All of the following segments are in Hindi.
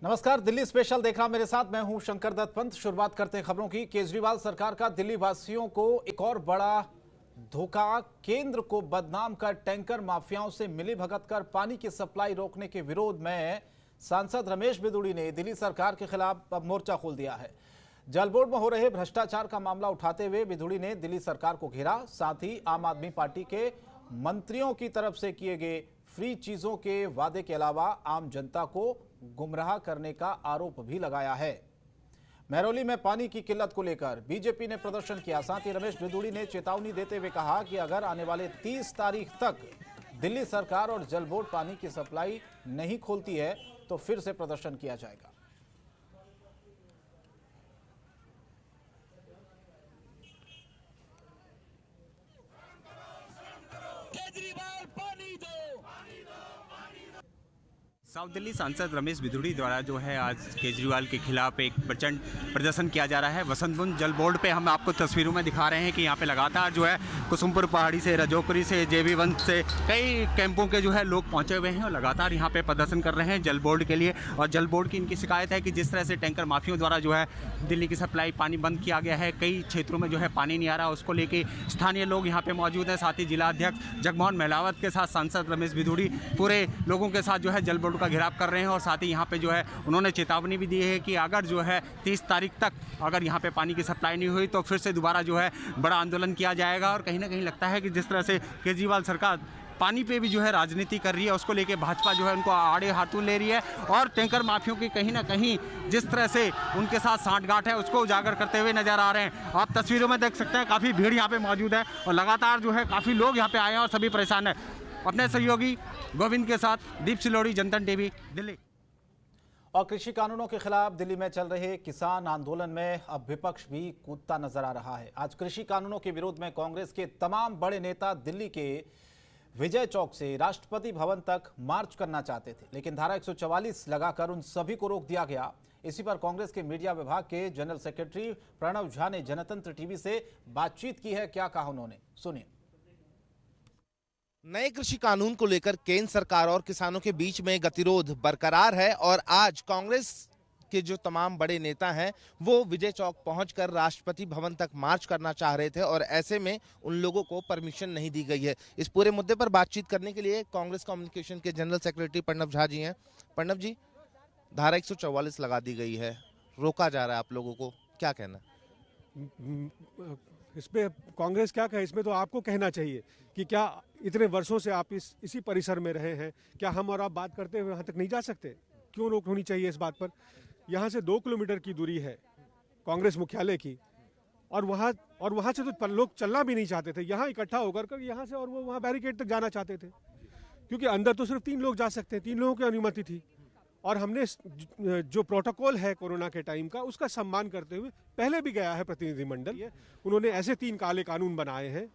नमस्कार, दिल्ली स्पेशल देख रहा मेरे साथ मैं हूं शंकर दत्त पंत। शुरुआत करते हैं खबरों की। केजरीवाल सरकार का दिल्ली वासियों को एक और बड़ा धोखा। केंद्र को बदनाम कर टैंकर माफियाओं से मिलीभगत कर पानी की सप्लाई रोकने के विरोध में सांसद रमेश बिधूड़ी ने दिल्ली सरकार के खिलाफ अब मोर्चा खोल दिया है। जल बोर्ड में हो रहे भ्रष्टाचार का मामला उठाते हुए बिधूड़ी ने दिल्ली सरकार को घेरा। साथ ही आम आदमी पार्टी के मंत्रियों की तरफ से किए गए फ्री चीजों के वादे के अलावा आम जनता को गुमराह करने का आरोप भी लगाया है। महरौली में पानी की किल्लत को लेकर बीजेपी ने प्रदर्शन किया। साथ ही रमेश बिधूड़ी ने चेतावनी देते हुए कहा कि अगर आने वाले 30 तारीख तक दिल्ली सरकार और जल बोर्ड पानी की सप्लाई नहीं खोलती है तो फिर से प्रदर्शन किया जाएगा। साउथ दिल्ली सांसद रमेश बिधूड़ी द्वारा जो है आज केजरीवाल के खिलाफ एक प्रचंड प्रदर्शन किया जा रहा है। वसंतकुंज जल बोर्ड पे हम आपको तस्वीरों में दिखा रहे हैं कि यहाँ पे लगातार जो है कुसुमपुर पहाड़ी से, रजौकरी से, जेबी वंश से कई कैंपों के जो है लोग पहुँचे हुए हैं और लगातार यहाँ पे प्रदर्शन कर रहे हैं जल बोर्ड के लिए। और जल बोर्ड की इनकी शिकायत है कि जिस तरह से टैंकर माफियों द्वारा जो है दिल्ली की सप्लाई पानी बंद किया गया है, कई क्षेत्रों में जो है पानी नहीं आ रहा, उसको लेके स्थानीय लोग यहाँ पे मौजूद हैं। साथ ही जिला अध्यक्ष जगमोहन महलावत के साथ सांसद रमेश बिधूड़ी पूरे लोगों के साथ जो है जल बोर्ड का घेराव कर रहे हैं। और साथ ही यहाँ पे जो है उन्होंने चेतावनी भी दी है कि अगर जो है 30 तारीख तक अगर यहाँ पे पानी की सप्लाई नहीं हुई तो फिर से दोबारा जो है बड़ा आंदोलन किया जाएगा। और कहीं ना कहीं लगता है कि जिस तरह से केजरीवाल सरकार पानी पे भी जो है राजनीति कर रही है, उसको लेके भाजपा जो है उनको आड़े हाथों ले रही है और टैंकर माफियों की कहीं ना कहीं जिस तरह से उनके साथ सांठगांठ है उसको उजागर करते हुए नजर आ रहे हैं। आप तस्वीरों में देख सकते हैं काफ़ी भीड़ यहाँ पे मौजूद है और लगातार जो है काफ़ी लोग यहाँ पे आए हैं और सभी परेशान है। अपने सहयोगी गोविंद के साथ दीप सिलोड़ी, जनतन टीवी, दिल्ली। और कृषि कानूनों के खिलाफ दिल्ली में चल रहे किसान आंदोलन में अब विपक्ष भी कूदता नजर आ रहा है। आज कृषि कानूनों के विरोध में कांग्रेस के तमाम बड़े नेता दिल्ली के विजय चौक से राष्ट्रपति भवन तक मार्च करना चाहते थे, लेकिन धारा 144 लगाकर उन सभी को रोक दिया गया। इसी पर कांग्रेस के मीडिया विभाग के जनरल सेक्रेटरी प्रणव झा ने जनतंत्र टीवी से बातचीत की है। क्या कहा उन्होंने, सुनिए। नए कृषि कानून को लेकर केंद्र सरकार और किसानों के बीच में गतिरोध बरकरार है और आज कांग्रेस के जो तमाम बड़े नेता हैं वो विजय चौक पहुंचकर राष्ट्रपति भवन तक मार्च करना चाह रहे थे और ऐसे में उन लोगों को परमिशन नहीं दी गई है। इस पूरे मुद्दे पर बातचीत करने के लिए कांग्रेस कम्युनिकेशन के जनरल सेक्रेटरी प्रणव झा जी हैं। प्रणव जी, धारा 144 लगा दी गई है, रोका जा रहा है आप लोगों को, क्या कहना? इस पे कांग्रेस क्या कहे? इसमें तो आपको कहना चाहिए कि क्या इतने वर्षों से आप इसी परिसर में रहे हैं, क्या हम और आप बात करते हुए यहाँ तक नहीं जा सकते? क्यों रोक होनी चाहिए इस बात पर? यहाँ से 2 किलोमीटर की दूरी है कांग्रेस मुख्यालय की और वहाँ से तो लोग चलना भी नहीं चाहते थे। यहाँ इकट्ठा होकर यहाँ से और वो वहाँ बैरिकेड तक जाना चाहते थे क्योंकि अंदर तो सिर्फ 3 लोग जा सकते हैं, 3 लोगों की अनुमति थी। और हमने जो प्रोटोकॉल है कोरोना के टाइम का उसका सम्मान करते हुए पहले भी गया है प्रतिनिधिमंडल, उन्होंने ऐसे 3 काले कानून बनाए हैं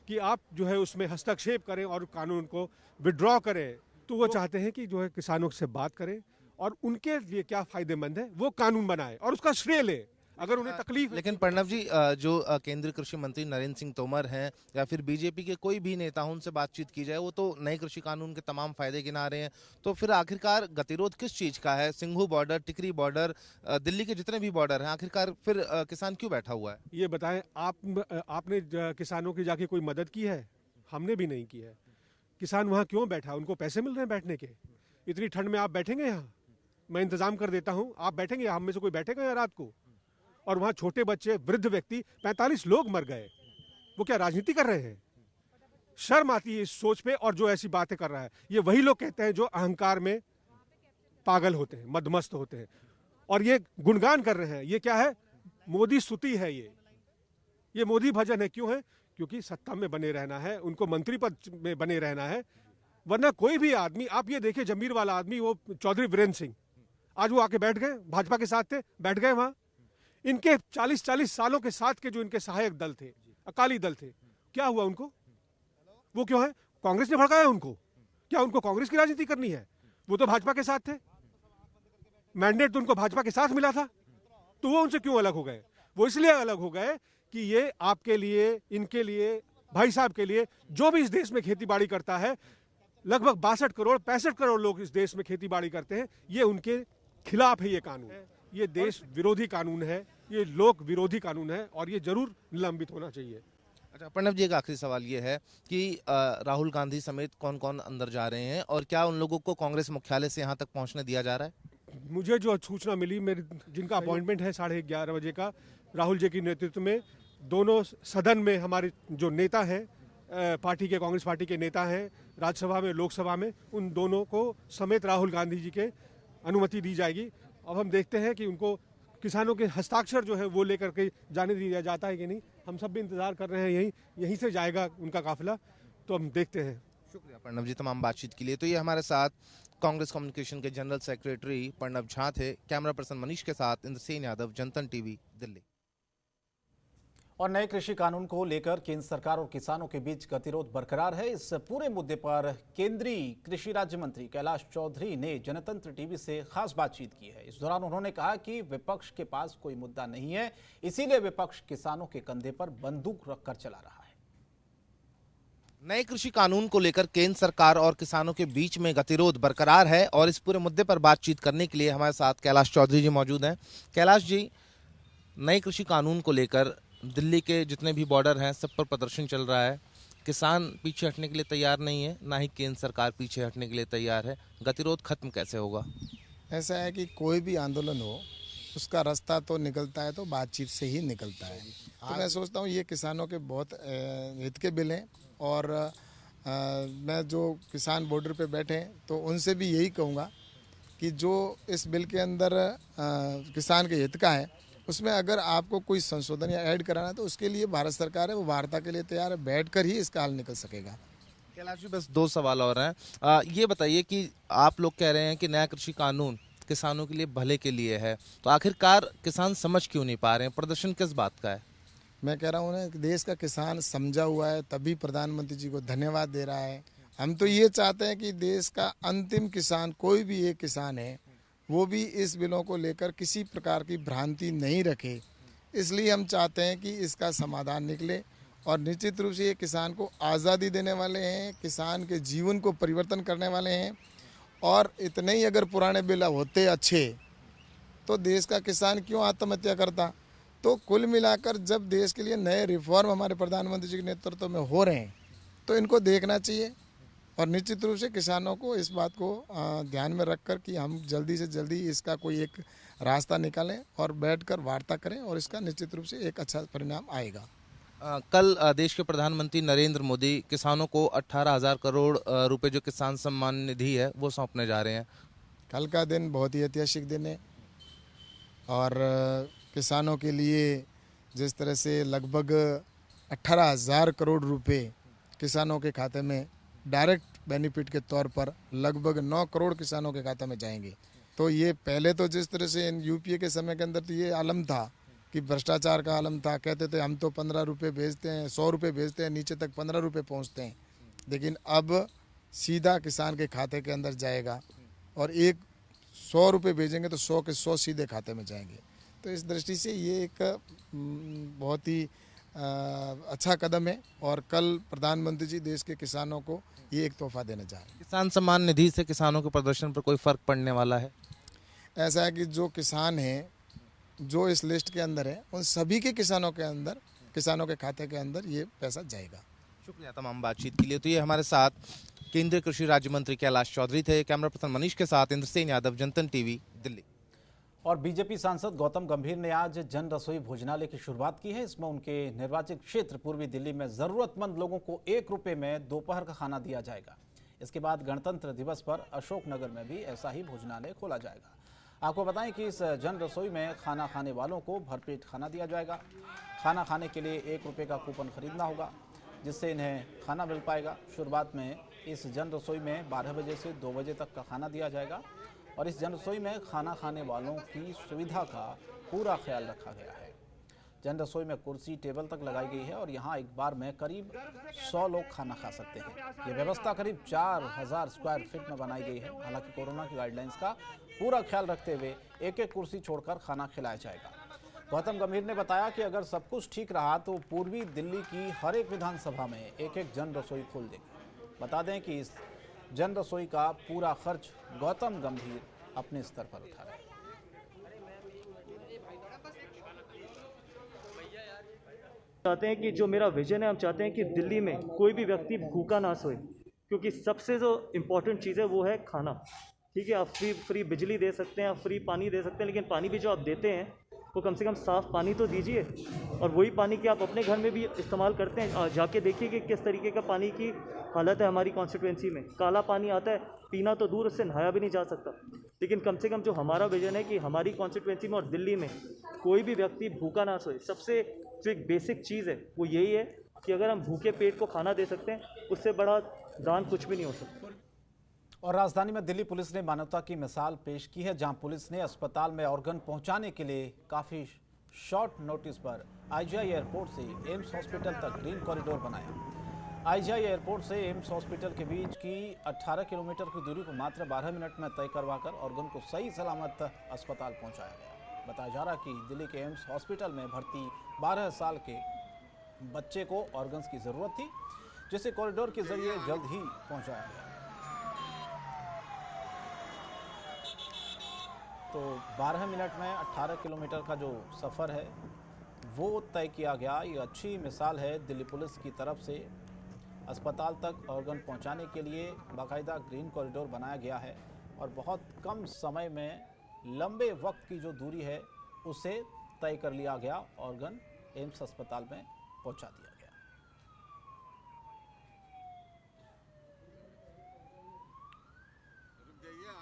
कि आप जो है उसमें हस्तक्षेप करें और कानून को विड्रॉ करें। तो वो चाहते हैं कि जो है किसानों से बात करें और उनके लिए क्या फायदेमंद है वो कानून बनाए और उसका श्रेय ले अगर उन्हें तकलीफ। लेकिन प्रणव जी, जो केंद्रीय कृषि मंत्री नरेंद्र सिंह तोमर हैं या फिर बीजेपी के कोई भी नेता उनसे बातचीत की जाए वो तो नए कृषि कानून के तमाम फायदे गिना रहे हैं, तो फिर आखिरकार गतिरोध किस चीज का है? सिंघू बॉर्डर, टिकरी बॉर्डर, दिल्ली के जितने भी बॉर्डर हैं, आखिरकार फिर किसान क्यों बैठा हुआ है? ये बताएं, आपने किसानों की जाके कोई मदद की है? हमने भी नहीं की है। किसान वहाँ क्यों बैठा? उनको पैसे मिल रहे हैं बैठने के। इतनी ठंड में आप बैठेंगे यहाँ? मैं इंतजाम कर देता हूँ, आप बैठेंगे? हम में से कोई बैठेगा यहाँ रात को? और वहाँ छोटे बच्चे, वृद्ध व्यक्ति, 45 लोग मर गए। वो क्या राजनीति कर रहे हैं? शर्म आती है इस सोच पे। और जो ऐसी बातें कर रहा है ये वही लोग कहते हैं जो अहंकार में पागल होते हैं, मदमस्त होते हैं और ये गुणगान कर रहे हैं। ये क्या है? मोदी स्तुति है। ये मोदी भजन है। क्यों है? क्योंकि सत्ता में बने रहना है, उनको मंत्री पद में बने रहना है। वरना कोई भी आदमी, आप ये देखिए जमीर वाला आदमी, वो चौधरी वीरेंद्र सिंह, आज वो आके बैठ गए, भाजपा के साथ थे, बैठ गए वहां। इनके 40-40 सालों के साथ के जो इनके सहायक दल थे, अकाली दल थे, क्या हुआ उनको? वो क्यों है? कांग्रेस ने भड़काया उनको। क्या उनको कांग्रेस की राजनीति करनी है? वो तो भाजपा के साथ थे, मैंडेट तो उनको भाजपा के साथ मिला था, तो वो उनसे क्यों अलग हो गए? वो इसलिए अलग हो गए कि ये आपके लिए, इनके लिए, भाई साहब के लिए, जो भी इस देश में खेती बाड़ी करता है, लगभग 62 करोड़ 65 करोड़ लोग इस देश में खेती बाड़ी करते हैं, ये उनके खिलाफ है ये कानून, ये देश विरोधी कानून है, ये लोक विरोधी कानून है और ये जरूर निलंबित होना चाहिए। अच्छा प्रणब जी, एक आखिरी सवाल ये है कि राहुल गांधी समेत कौन कौन अंदर जा रहे हैं और क्या उन लोगों को कांग्रेस मुख्यालय से यहाँ तक पहुँचने दिया जा रहा है? मुझे जो सूचना मिली, मेरे जिनका अपॉइंटमेंट है 11:30 बजे का, राहुल जी के नेतृत्व में दोनों सदन में हमारे जो नेता हैं पार्टी के, कांग्रेस पार्टी के नेता हैं, राज्यसभा में लोकसभा में, उन दोनों को समेत राहुल गांधी जी के अनुमति दी जाएगी। अब हम देखते हैं कि उनको किसानों के हस्ताक्षर जो है वो लेकर के जाने दिया जाता है कि नहीं। हम सब भी इंतजार कर रहे हैं, यहीं से जाएगा उनका काफिला, तो हम देखते हैं। शुक्रिया प्रणब जी तमाम बातचीत के लिए। तो ये हमारे साथ कांग्रेस कम्युनिकेशन के जनरल सेक्रेटरी प्रणब झा थे। कैमरा पर्सन मनीष के साथ इंद्रसेन यादव, जनतन टीवी, दिल्ली। और नए कृषि कानून को लेकर केंद्र सरकार और किसानों के बीच गतिरोध बरकरार है। इस पूरे मुद्दे पर केंद्रीय कृषि राज्य मंत्री कैलाश चौधरी ने जनतंत्र टीवी से खास बातचीत की है। इस दौरान उन्होंने कहा कि विपक्ष के पास कोई मुद्दा नहीं है, इसीलिए विपक्ष किसानों के कंधे पर बंदूक रखकर चला रहा है। नए कृषि कानून को लेकर केंद्र सरकार और किसानों के बीच में गतिरोध बरकरार है और इस पूरे मुद्दे पर बातचीत करने के लिए हमारे साथ कैलाश चौधरी जी मौजूद हैं। कैलाश जी, नए कृषि कानून को लेकर दिल्ली के जितने भी बॉर्डर हैं सब पर प्रदर्शन चल रहा है। किसान पीछे हटने के लिए तैयार नहीं है, ना ही केंद्र सरकार पीछे हटने के लिए तैयार है। गतिरोध खत्म कैसे होगा? ऐसा है कि कोई भी आंदोलन हो उसका रास्ता तो निकलता है तो बातचीत से ही निकलता है। तो मैं सोचता हूँ ये किसानों के बहुत हित के बिल हैं और मैं जो किसान बॉर्डर पे बैठे हैं तो उनसे भी यही कहूँगा कि जो इस बिल के अंदर किसान के हित का है उसमें अगर आपको कोई संशोधन या ऐड कराना है तो उसके लिए भारत सरकार है, वो वार्ता के लिए तैयार है, बैठकर ही इसका हल निकल सकेगा। कैलाश जी, बस 2 सवाल और हैं। ये बताइए कि आप लोग कह रहे हैं कि नया कृषि कानून किसानों के लिए भले के लिए है, तो आखिरकार किसान समझ क्यों नहीं पा रहे हैं? प्रदर्शन किस बात का है? मैं कह रहा हूँ ना कि देश का किसान समझा हुआ है, तभी प्रधानमंत्री जी को धन्यवाद दे रहा है। हम तो ये चाहते हैं कि देश का अंतिम किसान, कोई भी एक किसान है, वो भी इस बिलों को लेकर किसी प्रकार की भ्रांति नहीं रखे। इसलिए हम चाहते हैं कि इसका समाधान निकले और निश्चित रूप से ये किसान को आज़ादी देने वाले हैं, किसान के जीवन को परिवर्तन करने वाले हैं। और इतने ही अगर पुराने बिल होते अच्छे तो देश का किसान क्यों आत्महत्या करता। तो कुल मिलाकर जब देश के लिए नए रिफॉर्म हमारे प्रधानमंत्री जी के नेतृत्व में हो रहे हैं तो इनको देखना चाहिए और निश्चित रूप से किसानों को इस बात को ध्यान में रखकर कि हम जल्दी से जल्दी इसका कोई एक रास्ता निकालें और बैठकर वार्ता करें और इसका निश्चित रूप से एक अच्छा परिणाम आएगा। कल देश के प्रधानमंत्री नरेंद्र मोदी किसानों को 18,000 करोड़ रुपए जो किसान सम्मान निधि है वो सौंपने जा रहे हैं। कल का दिन बहुत ही ऐतिहासिक दिन है और किसानों के लिए जिस तरह से लगभग 18,000 करोड़ रुपए किसानों के खाते में डायरेक्ट बेनिफिट के तौर पर लगभग 9 करोड़ किसानों के खाते में जाएंगे। तो ये पहले तो जिस तरह से यूपीए के समय के अंदर तो ये आलम था कि भ्रष्टाचार का आलम था, कहते थे हम तो 15 रुपये भेजते हैं, 100 रुपये भेजते हैं, नीचे तक 15 रुपये पहुँचते हैं। लेकिन अब सीधा किसान के खाते के अंदर जाएगा और 100 रुपये भेजेंगे तो 100 के 100 सीधे खाते में जाएंगे। तो इस दृष्टि से ये एक बहुत ही अच्छा कदम है और कल प्रधानमंत्री जी देश के किसानों को ये एक तोहफा देने जा रहे हैं। किसान सम्मान निधि से किसानों के प्रदर्शन पर कोई फर्क पड़ने वाला है? ऐसा है कि जो किसान हैं जो इस लिस्ट के अंदर है उन सभी के किसानों के खाते के अंदर ये पैसा जाएगा। शुक्रिया तमाम बातचीत के लिए। तो ये हमारे साथ केंद्रीय कृषि राज्य मंत्री कैलाश चौधरी थे। कैमरा पर्सन मनीष के साथ इंद्रसेन यादव, जनतन टीवी, दिल्ली। और बीजेपी सांसद गौतम गंभीर ने आज जन रसोई भोजनालय की शुरुआत की है। इसमें उनके निर्वाचित क्षेत्र पूर्वी दिल्ली में जरूरतमंद लोगों को 1 रुपये में दोपहर का खाना दिया जाएगा। इसके बाद गणतंत्र दिवस पर अशोकनगर में भी ऐसा ही भोजनालय खोला जाएगा। आपको बताएं कि इस जन रसोई में खाना खाने वालों को भरपेट खाना दिया जाएगा। खाना खाने के लिए 1 रुपये का कूपन खरीदना होगा जिससे इन्हें खाना मिल पाएगा। शुरुआत में इस जन रसोई में 12 बजे से 2 बजे तक का खाना दिया जाएगा और इस जन रसोई में खाना खाने वालों की सुविधा का पूरा ख्याल रखा गया है। जन रसोई में कुर्सी टेबल तक लगाई गई है और यहाँ एक बार में करीब 100 लोग खाना खा सकते हैं। ये व्यवस्था करीब 4,000 स्क्वायर फीट में बनाई गई है। हालांकि कोरोना की गाइडलाइंस का पूरा ख्याल रखते हुए एक एक कुर्सी छोड़कर खाना खिलाया जाएगा। गौतम गंभीर ने बताया कि अगर सब कुछ ठीक रहा तो पूर्वी दिल्ली की हर एक विधानसभा में एक एक जन रसोई खोल देंगे। बता दें कि इस जन रसोई का पूरा खर्च गौतम गंभीर अपने स्तर पर उठा रहे हैं। चाहते हैं कि जो मेरा विजन है, हम चाहते हैं कि दिल्ली में कोई भी व्यक्ति भूखा ना सोए, क्योंकि सबसे जो इम्पोर्टेंट चीज़ है वो है खाना। ठीक है, आप फ्री बिजली दे सकते हैं, आप फ्री पानी दे सकते हैं, लेकिन पानी भी जो आप देते हैं वो कम से कम साफ़ पानी तो दीजिए। और वही पानी कि आप अपने घर में भी इस्तेमाल करते हैं। जाके देखिए कि किस तरीके का पानी की हालत है हमारी कॉन्स्टिट्यूंसी में। काला पानी आता है, पीना तो दूर, उससे नहाया भी नहीं जा सकता। लेकिन कम से कम जो हमारा विजन है कि हमारी कॉन्स्टिट्यूंसी में और दिल्ली में कोई भी व्यक्ति भूखा ना सोए। सबसे जो एक बेसिक चीज़ है वो यही है कि अगर हम भूखे पेट को खाना दे सकते हैं, उससे बड़ा दान कुछ भी नहीं हो सकता। और राजधानी में दिल्ली पुलिस ने मानवता की मिसाल पेश की है, जहां पुलिस ने अस्पताल में ऑर्गन पहुंचाने के लिए काफी शॉर्ट नोटिस पर आईजीआई एयरपोर्ट से एम्स हॉस्पिटल तक ग्रीन कॉरिडोर बनाया। आईजीआई एयरपोर्ट से एम्स हॉस्पिटल के बीच की 18 किलोमीटर की दूरी को मात्र 12 मिनट में तय करवाकर ऑर्गन को सही सलामत अस्पताल पहुंचाया गया। बताया जा रहा कि दिल्ली के एम्स हॉस्पिटल में भर्ती 12 साल के बच्चे को ऑर्गन्स की जरूरत थी, जिसे कॉरिडोर के जरिए जल्द ही पहुंचाया गया। तो 12 मिनट में 18 किलोमीटर का जो सफ़र है वो तय किया गया। ये अच्छी मिसाल है दिल्ली पुलिस की तरफ से। अस्पताल तक ऑर्गन पहुंचाने के लिए बाकायदा ग्रीन कॉरिडोर बनाया गया है और बहुत कम समय में लंबे वक्त की जो दूरी है उसे तय कर लिया गया। ऑर्गन एम्स अस्पताल में पहुंचा दिया गया।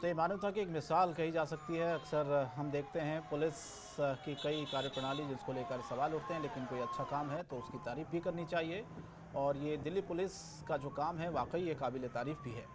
तो ये मानवता की एक मिसाल कही जा सकती है। अक्सर हम देखते हैं पुलिस की कई कार्यप्रणाली जिसको लेकर सवाल उठते हैं, लेकिन कोई अच्छा काम है तो उसकी तारीफ भी करनी चाहिए। और ये दिल्ली पुलिस का जो काम है वाकई ये काबिल तारीफ भी है।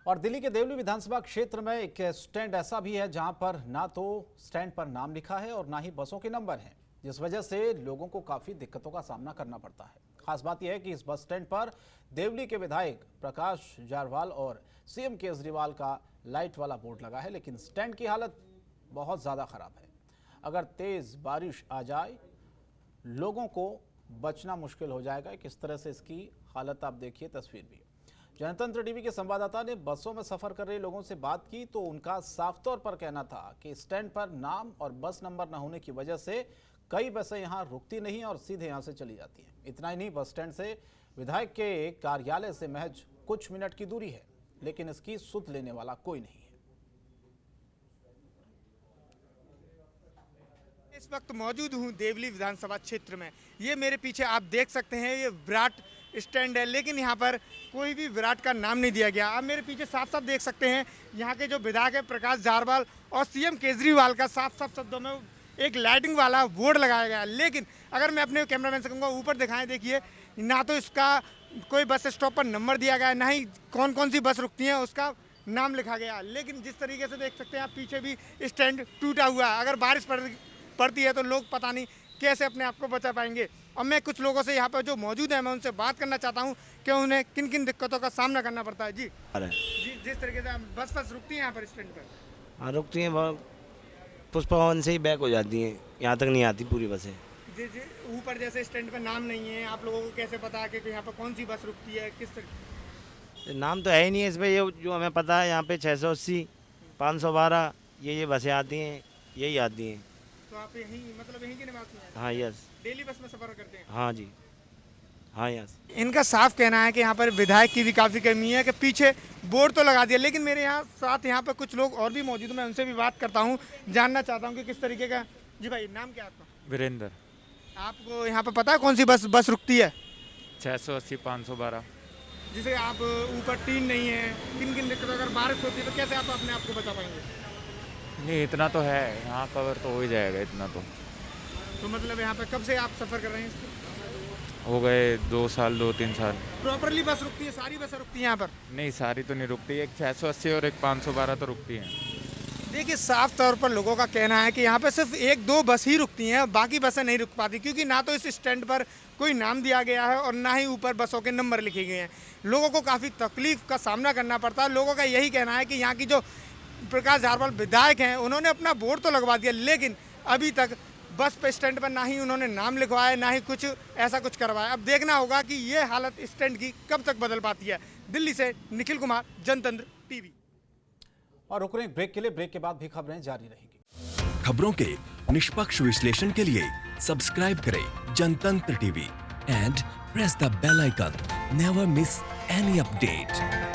और दिल्ली के देवली विधानसभा क्षेत्र में एक स्टैंड ऐसा भी है जहां पर ना तो स्टैंड पर नाम लिखा है और ना ही बसों के नंबर हैं, जिस वजह से लोगों को काफी दिक्कतों का सामना करना पड़ता है। खास बात यह है कि इस बस स्टैंड पर देवली के विधायक प्रकाश जारवाल और सीएम केजरीवाल का लाइट वाला बोर्ड लगा है, लेकिन स्टैंड की हालत बहुत ज़्यादा खराब है। अगर तेज़ बारिश आ जाए लोगों को बचना मुश्किल हो जाएगा। किस तरह से इसकी हालत आप देखिए तस्वीर भी। जनतंत्र टीवी के संवाददाता ने बसों में सफर कर रहे लोगों से बात की तो उनका साफ तौर पर कहना था कि स्टैंड पर नाम और बस नंबर न होने की वजह से कई बसें यहां रुकती नहीं और सीधे यहां से चली जाती हैं। इतना ही नहीं, बस स्टैंड से विधायक के कार्यालय से महज कुछ मिनट की दूरी है, लेकिन इसकी सुध लेने वाला कोई नहीं है। इस वक्त मौजूद हूं देवली विधानसभा क्षेत्र में। ये मेरे पीछे आप देख सकते हैं, ये विराट स्टैंड है, लेकिन यहाँ पर कोई भी विराट का नाम नहीं दिया गया। आप मेरे पीछे साफ साफ देख सकते हैं यहाँ के जो विधायक है प्रकाश जारवाल और सीएम केजरीवाल का साफ साफ शब्दों में एक लाइटिंग वाला बोर्ड लगाया गया। लेकिन अगर मैं अपने कैमरामैन से कहूँगा ऊपर दिखाएं, देखिए ना तो इसका कोई बस स्टॉप पर नंबर दिया गया, ना ही कौन कौन सी बस रुकती है उसका नाम लिखा गया। लेकिन जिस तरीके से देख सकते हैं आप पीछे भी स्टैंड टूटा हुआ है। अगर बारिश पड़ती है तो लोग पता नहीं कैसे अपने आप को बचा पाएंगे। और मैं कुछ लोगों से यहाँ पर जो मौजूद है मैं उनसे बात करना चाहता हूँ कि उन्हें किन किन दिक्कतों का सामना करना पड़ता है। जी जिस तरीके से बस रुकती है यहाँ पर स्टैंड पर। हाँ रुकती हैं, पुष्पा भवन से ही बैक हो जाती हैं, यहाँ तक नहीं आती पूरी बसें। जी ऊपर जैसे स्टैंड पर नाम नहीं है, आप लोगों को कैसे पता है कि यहाँ पर कौन सी बस रुकती है, किस तरह? नाम तो है ही नहीं है इस पर। ये जो हमें पता है यहाँ पे 680, 512 ये बसें आती हैं, यही आती हैं। तो आप यहीं के निवासी हैं? हाँ यस। डेली बस में सफर करते हैं? हाँ जी, हाँ यस। इनका साफ कहना है कि यहाँ पर विधायक की भी काफ़ी कमी है कि पीछे बोर्ड तो लगा दिया, लेकिन मेरे यहाँ पर कुछ लोग और भी मौजूद हैं। मैं उनसे भी बात करता हूँ, जानना चाहता हूँ कि किस तरीके का। जी भाई, नाम क्या आपका? वीरेंद्र। आपको यहाँ पर पता है कौन सी बस रुकती है? 680, 512। जिसे आप ऊपर टीन नहीं है, किन किन दिक्कतों, अगर बारिश होती है तो कैसे आप अपने आप को बचा पाएंगे? नहीं इतना तो है, यहाँ कवर तो हो ही जाएगा इतना तो। मतलब यहाँ पे कब से आप सफ़र कर रहे हैं इसको? हो गए 2 साल, 2-3 साल। प्रॉपरली बस रुकती है, सारी बसें रुकती हैं यहाँ पर? नहीं सारी तो नहीं रुकती, एक 680 और एक 512 तो रुकती हैं। देखिए साफ तौर पर लोगों का कहना है कि यहाँ पे सिर्फ 1-2 बस ही रुकती हैं, बाकी बसें नहीं रुक पाती, क्योंकि ना तो इस स्टैंड पर कोई नाम दिया गया है और ना ही ऊपर बसों के नंबर लिखे गए हैं। लोगों को काफ़ी तकलीफ का सामना करना पड़ता है। लोगों का यही कहना है कि यहाँ की जो प्रकाश जारवाल विधायक हैं उन्होंने अपना बोर्ड तो लगवा दिया, लेकिन अभी तक बस पे स्टैंड पर ना ही उन्होंने नाम लिखवाया, ना ही कुछ ऐसा कुछ करवाया। अब देखना होगा कि ये हालत स्टैंड की कब तक बदल पाती है। दिल्ली से निखिल कुमार, जनतंत्र टीवी। और रुक रहे हैं ब्रेक के लिए, ब्रेक के बाद भी खबरें जारी रहेंगी। खबरों के निष्पक्ष विश्लेषण के लिए सब्सक्राइब करें Jantantra TV and press the bell icon. Never miss any update.